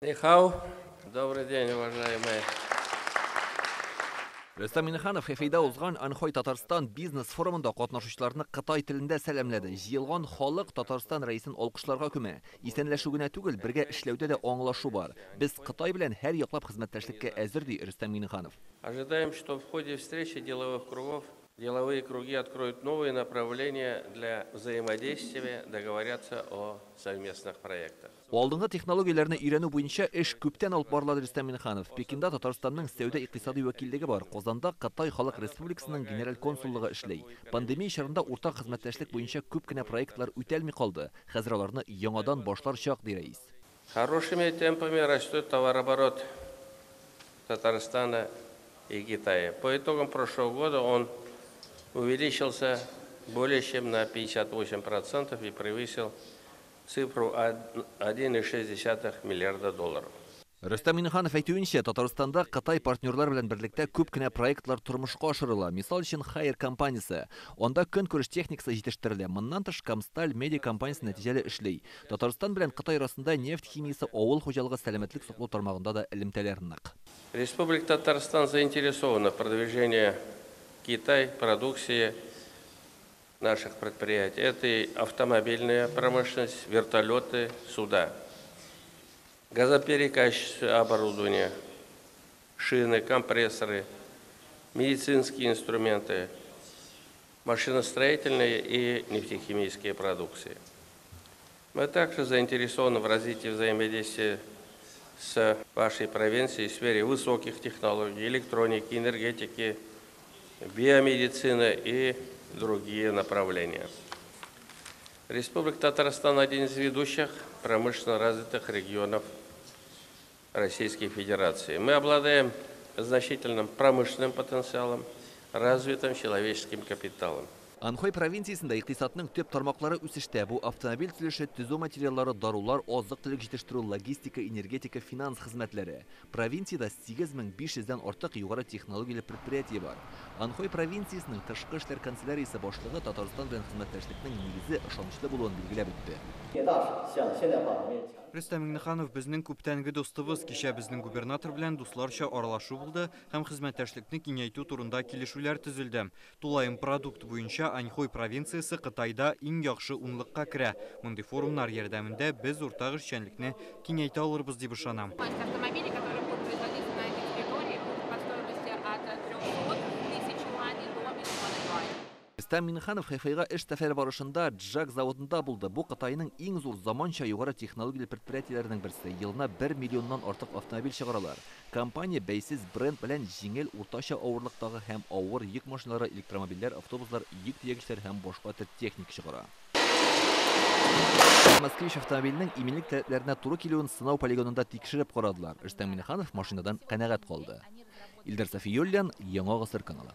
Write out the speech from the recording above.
Нихау. Добрый день, уважаемые. Рөстәм Миннеханов Хэфейда узган Анхой Татарстан бизнес форумында катнашучыларны Кытай телендә сәламләде. Җыелган халык Татарстан рәисен алкышларга күмә. Исәнләшүгенә түгел, бергә эшләүдә дә аңлашу бар. Без Кытай белән һәр яклап хезмәттәшлеккә әзер, ди Рөстәм Миннеханов. Ожидаем, что в ходе встречи деловых кругов деловые круги откроют новые направления для взаимодействия, договорятся о совместных проектах. Алдынгы технологияләрне өйрәнү буенча эш күптән алып барыла, Рөстәм Миннеханов. Пекинда Татарстанның сәүдә икътисади вәкиллеге бар. Казанда Кытай Халык Республикасының генераль консуллыгы эшләй. Пандемия чорында уртак хезмәттәшлек буенча күп кенә проектлар үтәлми калды. Хәзер аларны яңадан башлар чак, ди рәис. Хорошими темпами растет товарооборот Татарстана и Китая. По итогам прошлого года он увеличился более чем на 58% и превысил цифру 1,6 миллиарда долларов. Рөстәм Миннеханов әйтүенчә, Татарстанда Кытай партнерлар белән берлектә күп кенә проектлар тормышка ашырыла. Мисал өчен Хайр компаниясе. Анда көнкүреш техникасы җитештерелә. Моннан тыш Камсталь медиа компаниясе нәтиҗәле эшләй. Татарстан белән Кытай арасында нефть химиясе, авыл хуҗалыгы, сәламәтлек саклау тармагында да элемтәләр нык. Республика Татарстан заинтересована в продвижении Китай продукции наших предприятий. Это и автомобильная промышленность, вертолеты, суда, газоперекачивающее оборудование, шины, компрессоры, медицинские инструменты, машиностроительные и нефтехимические продукции. Мы также заинтересованы в развитии взаимодействия с вашей провинцией в сфере высоких технологий, электроники, энергетики, биомедицины и другие направления. Республика Татарстан – один из ведущих промышленно развитых регионов Российской Федерации. Мы обладаем значительным промышленным потенциалом, развитым человеческим капиталом. Анхой провинциясында икътисадның төп тармаклары үсештә. Бу автомобиль төзелеше, төзү материаллары, дарулар, азык-төлек җитештерү, логистика, энергетика, финанс хезмәтләре. Провинциядә 8500-дән артык югары технологияле предприятие бар. Анхой провинциясының тышкы эшләр канцеляриясе башлыгы Татарстан белән хезмәттәшлекнең нигезе ышанычлы булуын билгеләп үтте. Рөстәм Миннеханов безнең күптәнге достыбыз, кичә безнең губернатор белән дусларча аралашу булды һәм хезмәттәшлекне киңәйтү турында килешүләр төзелде. Тулаем продукт буенча Анхой провинциясе Кытайда иң яхшы унлыкка керә. Мондый форумнар ярдәмендә без уртак эшчәнлекне киңәйтә алырбыз дип ышанам. Рөстәм Миннеханов Хэфейга эш сәфәре барышында Джак заводында булды. Бу Кытайның иң зур заманча югары технологияле предприятиеләренең берсе. Елына 1 миллионнан артык автомобиль чыгаралар. Компания бәйсез бренд белән җиңел, уртача авырлыктагы һәм авыр йөк машиналары, электромобильләр, автобуслар, йөк тиягечләр һәм башка төр техника чыгара. Москвич автомобильнең иминлек таләпләренә туры килүен сынау полигонында тикшереп карадылар. Рөстәм Миннеханов машинадан канәгать калды. Илдар Сафиуллин, Яңа Гасыр каналы.